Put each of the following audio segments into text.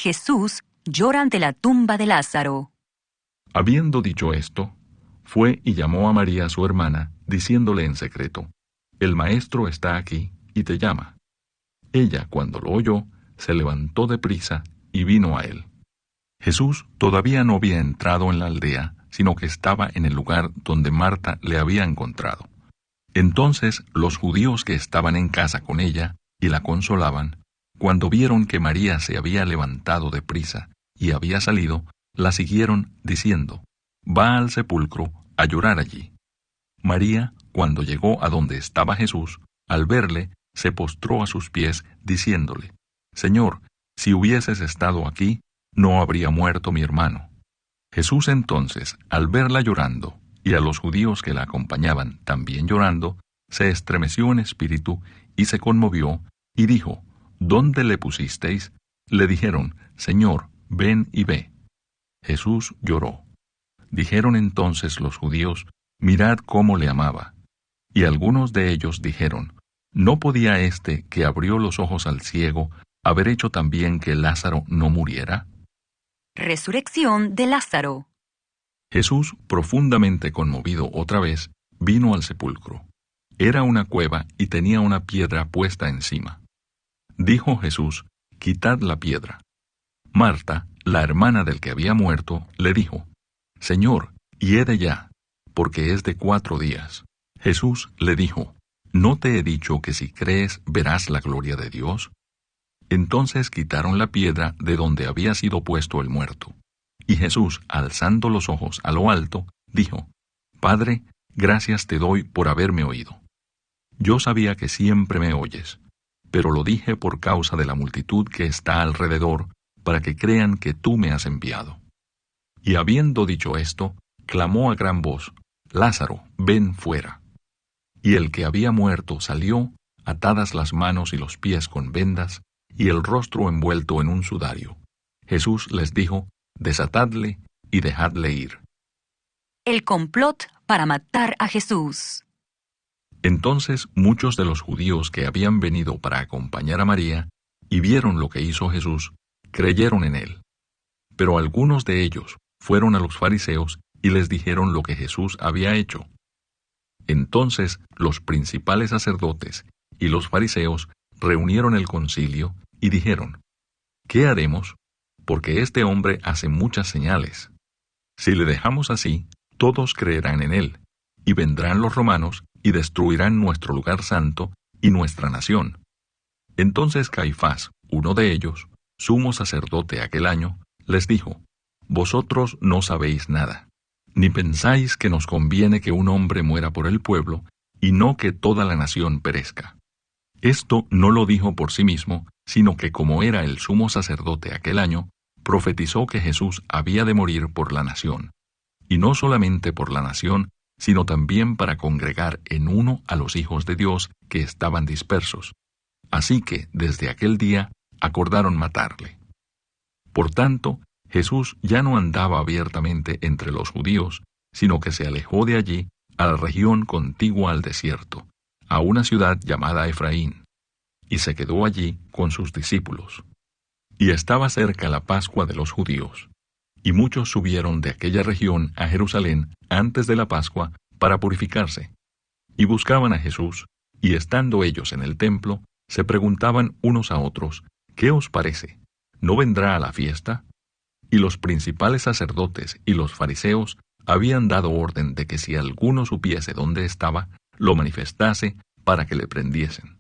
Jesús llora ante la tumba de Lázaro. Habiendo dicho esto, fue y llamó a María su hermana, diciéndole en secreto: El maestro está aquí y te llama. Ella, cuando lo oyó, se levantó de prisa y vino a él. Jesús todavía no había entrado en la aldea, sino que estaba en el lugar donde Marta le había encontrado. Entonces los judíos que estaban en casa con ella y la consolaban, cuando vieron que María se había levantado de prisa y había salido, la siguieron diciendo: Va al sepulcro a llorar allí. María, cuando llegó a donde estaba Jesús, al verle, se postró a sus pies, diciéndole: Señor, si hubieses estado aquí, no habría muerto mi hermano. Jesús entonces, al verla llorando, y a los judíos que la acompañaban también llorando, se estremeció en espíritu y se conmovió, y dijo: ¿Dónde le pusisteis? Le dijeron: Señor, ven y ve. Jesús lloró. Dijeron entonces los judíos: Mirad cómo le amaba. Y algunos de ellos dijeron: ¿No podía éste que abrió los ojos al ciego haber hecho también que Lázaro no muriera? Resurrección de Lázaro. Jesús, profundamente conmovido otra vez, vino al sepulcro. Era una cueva y tenía una piedra puesta encima. Dijo Jesús: Quitad la piedra. Marta, la hermana del que había muerto, le dijo: Señor, hiede ya, porque es de 4 días. Jesús le dijo: ¿No te he dicho que si crees verás la gloria de Dios? Entonces quitaron la piedra de donde había sido puesto el muerto. Y Jesús, alzando los ojos a lo alto, dijo: Padre, gracias te doy por haberme oído. Yo sabía que siempre me oyes, pero lo dije por causa de la multitud que está alrededor, para que crean que tú me has enviado. Y habiendo dicho esto, clamó a gran voz: Lázaro, ven fuera. Y el que había muerto salió, atadas las manos y los pies con vendas, y el rostro envuelto en un sudario. Jesús les dijo: Desatadle y dejadle ir. El complot para matar a Jesús. Entonces muchos de los judíos que habían venido para acompañar a María, y vieron lo que hizo Jesús, creyeron en él. Pero algunos de ellos fueron a los fariseos y les dijeron lo que Jesús había hecho. Entonces los principales sacerdotes y los fariseos reunieron el concilio y dijeron: ¿Qué haremos? Porque este hombre hace muchas señales. Si le dejamos así, todos creerán en él, y vendrán los romanos y destruirán nuestro lugar santo y nuestra nación. Entonces Caifás, uno de ellos, sumo sacerdote aquel año, les dijo: Vosotros no sabéis nada, ni pensáis que nos conviene que un hombre muera por el pueblo, y no que toda la nación perezca. Esto no lo dijo por sí mismo, sino que como era el sumo sacerdote aquel año, profetizó que Jesús había de morir por la nación, y no solamente por la nación, sino también para congregar en uno a los hijos de Dios que estaban dispersos. Así que, desde aquel día, acordaron matarle. Por tanto, Jesús ya no andaba abiertamente entre los judíos, sino que se alejó de allí a la región contigua al desierto, a una ciudad llamada Efraín, y se quedó allí con sus discípulos. Y estaba cerca la Pascua de los judíos, y muchos subieron de aquella región a Jerusalén antes de la Pascua para purificarse, y buscaban a Jesús, y estando ellos en el templo, se preguntaban unos a otros: ¿Qué os parece? ¿No vendrá a la fiesta? Y los principales sacerdotes y los fariseos habían dado orden de que si alguno supiese dónde estaba, lo manifestase para que le prendiesen.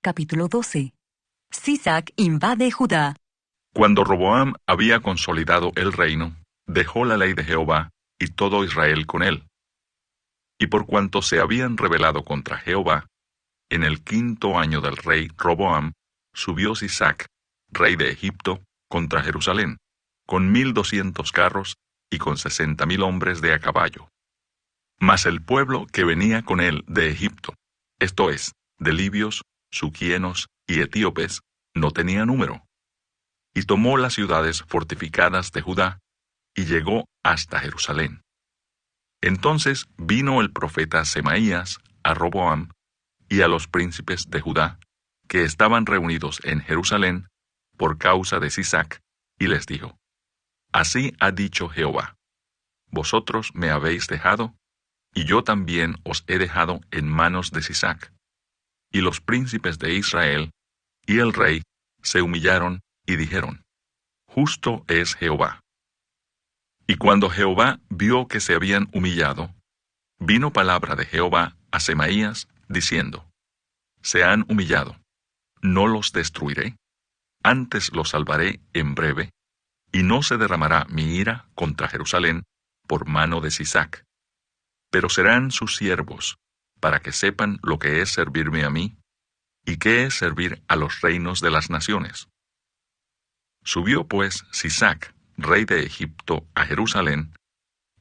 Capítulo 12. Sisac invade Judá. Cuando Roboam había consolidado el reino, dejó la ley de Jehová y todo Israel con él. Y por cuanto se habían rebelado contra Jehová, en el 5º año del rey Roboam, subió Sisac, rey de Egipto, contra Jerusalén, con 1,200 carros y con 60,000 hombres de a caballo. Mas el pueblo que venía con él de Egipto, esto es, de libios, suquienos y etíopes, no tenía número. Y tomó las ciudades fortificadas de Judá, y llegó hasta Jerusalén. Entonces vino el profeta Semaías a Roboam y a los príncipes de Judá, que estaban reunidos en Jerusalén, por causa de Sisac, y les dijo: Así ha dicho Jehová: Vosotros me habéis dejado, y yo también os he dejado en manos de Sisac. Y los príncipes de Israel y el rey se humillaron y dijeron: Justo es Jehová. Y cuando Jehová vio que se habían humillado, vino palabra de Jehová a Semaías, diciendo: Se han humillado, no los destruiré, antes los salvaré en breve, y no se derramará mi ira contra Jerusalén por mano de Sisac. Pero serán sus siervos, para que sepan lo que es servirme a mí, y qué es servir a los reinos de las naciones. Subió pues Sisac, rey de Egipto, a Jerusalén,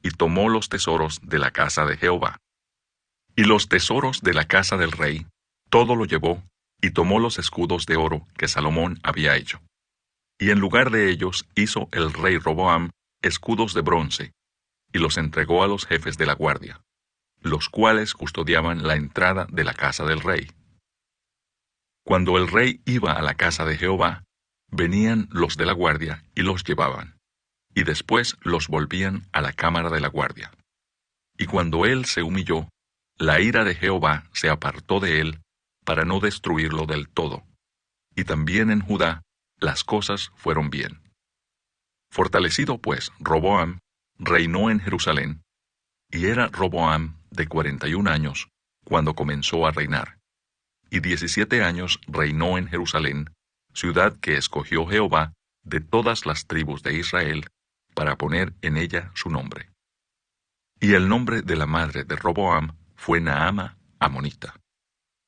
y tomó los tesoros de la casa de Jehová. Y los tesoros de la casa del rey, todo lo llevó, y tomó los escudos de oro que Salomón había hecho. Y en lugar de ellos hizo el rey Roboam escudos de bronce, y los entregó a los jefes de la guardia, los cuales custodiaban la entrada de la casa del rey. Cuando el rey iba a la casa de Jehová, venían los de la guardia y los llevaban, y después los volvían a la cámara de la guardia. Y cuando él se humilló, la ira de Jehová se apartó de él para no destruirlo del todo. Y también en Judá las cosas fueron bien. Fortalecido pues Roboam, reinó en Jerusalén, y era Roboam de 41 años cuando comenzó a reinar, y 17 años reinó en Jerusalén, ciudad que escogió Jehová de todas las tribus de Israel, para poner en ella su nombre. Y el nombre de la madre de Roboam fue Naama Amonita.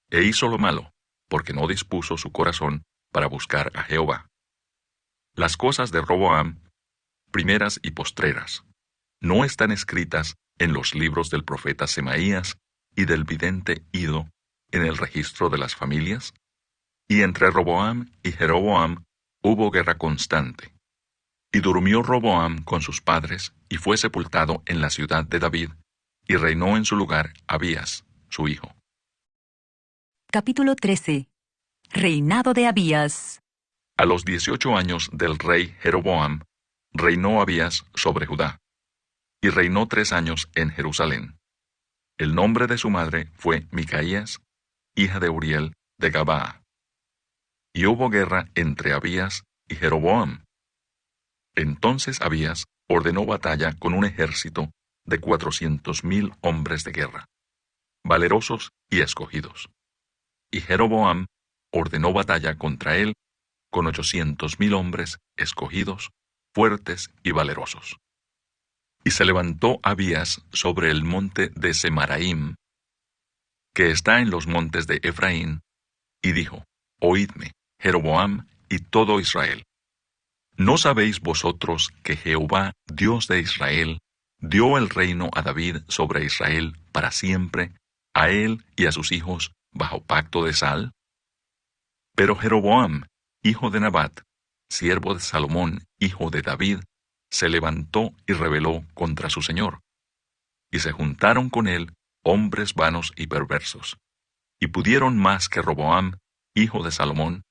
E hizo lo malo, porque no dispuso su corazón para buscar a Jehová. Las cosas de Roboam, primeras y postreras, ¿no están escritas en los libros del profeta Semaías y del vidente Ido, en el registro de las familias? Y entre Roboam y Jeroboam hubo guerra constante. Y durmió Roboam con sus padres, y fue sepultado en la ciudad de David, y reinó en su lugar Abías, su hijo. Capítulo 13. Reinado de Abías. A los 18 años del rey Jeroboam, reinó Abías sobre Judá, y reinó 3 años en Jerusalén. El nombre de su madre fue Micaías, hija de Uriel de Gabaa. Y hubo guerra entre Abías y Jeroboam. Entonces Abías ordenó batalla con un ejército de 400,000 hombres de guerra, valerosos y escogidos. Y Jeroboam ordenó batalla contra él con 800,000 hombres escogidos, fuertes y valerosos. Y se levantó Abías sobre el monte de Semaraim, que está en los montes de Efraín, y dijo: Oídme, Jeroboam y todo Israel. ¿No sabéis vosotros que Jehová, Dios de Israel, dio el reino a David sobre Israel para siempre, a él y a sus hijos, bajo pacto de sal? Pero Jeroboam, hijo de Nabat, siervo de Salomón, hijo de David, se levantó y rebeló contra su señor. Y se juntaron con él hombres vanos y perversos, y pudieron más que Roboam, hijo de Salomón,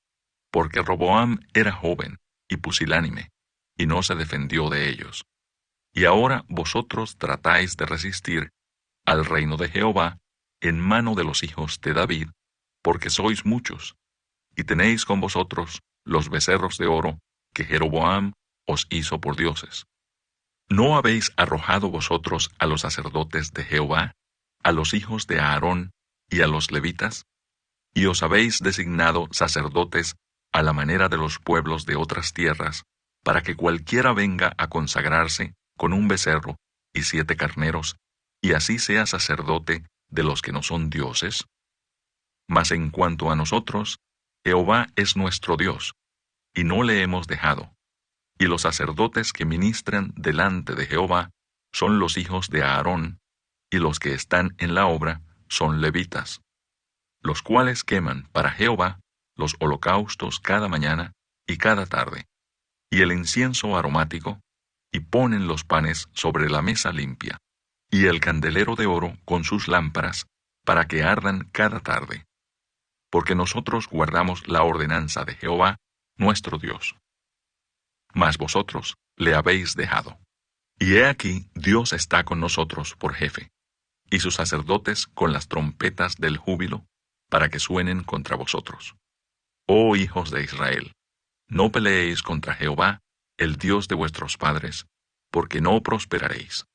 porque Roboam era joven y pusilánime, y no se defendió de ellos. Y ahora vosotros tratáis de resistir al reino de Jehová en mano de los hijos de David, porque sois muchos, y tenéis con vosotros los becerros de oro que Jeroboam os hizo por dioses. ¿No habéis arrojado vosotros a los sacerdotes de Jehová, a los hijos de Aarón y a los levitas? Y os habéis designado sacerdotes a la manera de los pueblos de otras tierras, para que cualquiera venga a consagrarse con un becerro y 7 carneros, y así sea sacerdote de los que no son dioses? Mas en cuanto a nosotros, Jehová es nuestro Dios, y no le hemos dejado. Y los sacerdotes que ministran delante de Jehová son los hijos de Aarón, y los que están en la obra son levitas, los cuales queman para Jehová los holocaustos cada mañana y cada tarde, y el incienso aromático, y ponen los panes sobre la mesa limpia, y el candelero de oro con sus lámparas, para que ardan cada tarde. Porque nosotros guardamos la ordenanza de Jehová, nuestro Dios. Mas vosotros le habéis dejado. Y he aquí, Dios está con nosotros por jefe, y sus sacerdotes con las trompetas del júbilo, para que suenen contra vosotros. Oh hijos de Israel, no peleéis contra Jehová, el Dios de vuestros padres, porque no prosperaréis.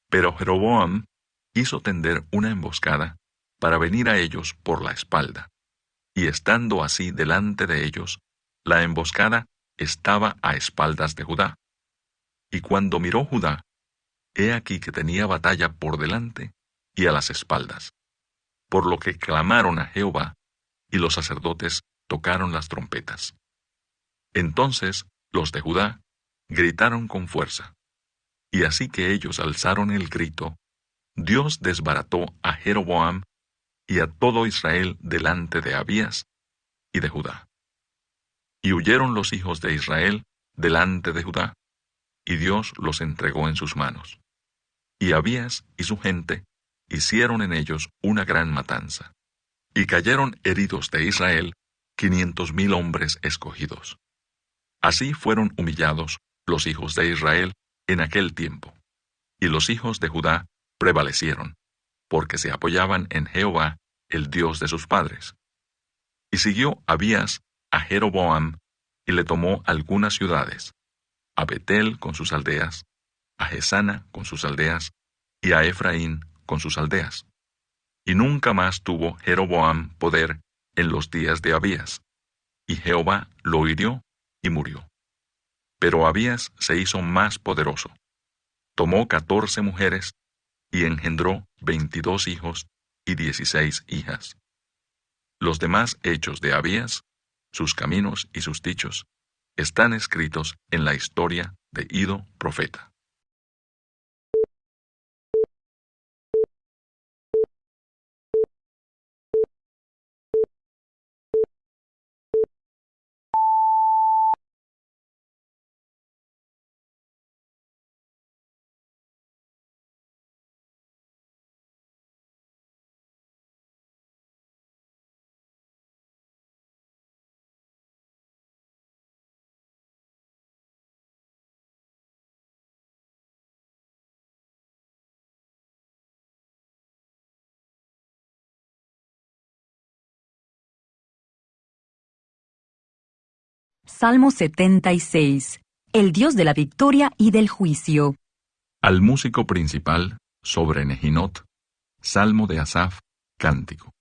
Pero Jeroboam hizo tender una emboscada para venir a ellos por la espalda, y estando así delante de ellos, la emboscada estaba a espaldas de Judá. Y cuando miró Judá, he aquí que tenía batalla por delante y a las espaldas, por lo que clamaron a Jehová, y los sacerdotes tocaron las trompetas. Entonces los de Judá gritaron con fuerza, y así que ellos alzaron el grito, Dios desbarató a Jeroboam y a todo Israel delante de Abías y de Judá. Y huyeron los hijos de Israel delante de Judá, y Dios los entregó en sus manos. Y Abías y su gente hicieron en ellos una gran matanza, y cayeron heridos de Israel 500,000 hombres escogidos. Así fueron humillados los hijos de Israel en aquel tiempo, y los hijos de Judá prevalecieron, porque se apoyaban en Jehová, el Dios de sus padres. Y siguió Abías a Jeroboam, y le tomó algunas ciudades, a Betel con sus aldeas, a Gesana con sus aldeas, y a Efraín con sus aldeas. Y nunca más tuvo Jeroboam poder en los días de Abías, y Jehová lo hirió y murió. Pero Abías se hizo más poderoso. Tomó 14 mujeres, y engendró 22 hijos y 16 hijas. Los demás hechos de Abías, sus caminos y sus dichos, están escritos en la historia de Ido profeta. Salmo 76. El Dios de la victoria y del juicio. Al músico principal, sobre Nehinot, Salmo de Asaf, cántico.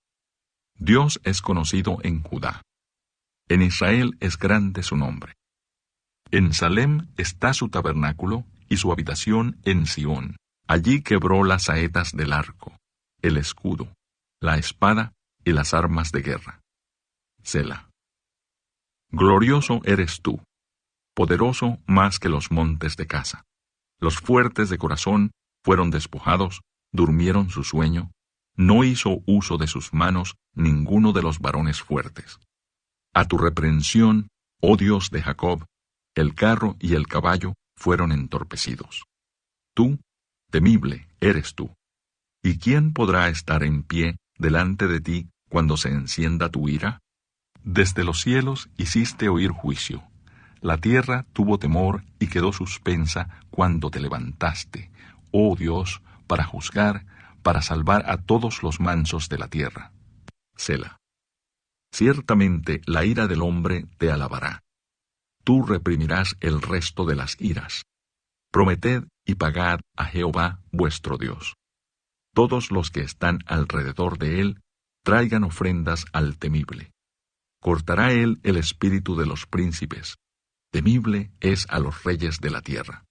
Dios es conocido en Judá. En Israel es grande su nombre. En Salem está su tabernáculo y su habitación en Sión. Allí quebró las saetas del arco, el escudo, la espada y las armas de guerra. Selah. Glorioso eres tú, poderoso más que los montes de Casa. Los fuertes de corazón fueron despojados, durmieron su sueño, no hizo uso de sus manos ninguno de los varones fuertes. A tu reprensión, oh Dios de Jacob, el carro y el caballo fueron entorpecidos. Tú, temible, eres tú. ¿Y quién podrá estar en pie delante de ti cuando se encienda tu ira? Desde los cielos hiciste oír juicio. La tierra tuvo temor y quedó suspensa cuando te levantaste, oh Dios, para juzgar, para salvar a todos los mansos de la tierra. Selah. Ciertamente la ira del hombre te alabará. Tú reprimirás el resto de las iras. Prometed y pagad a Jehová vuestro Dios. Todos los que están alrededor de él traigan ofrendas al temible. Cortará él el espíritu de los príncipes. Temible es a los reyes de la tierra.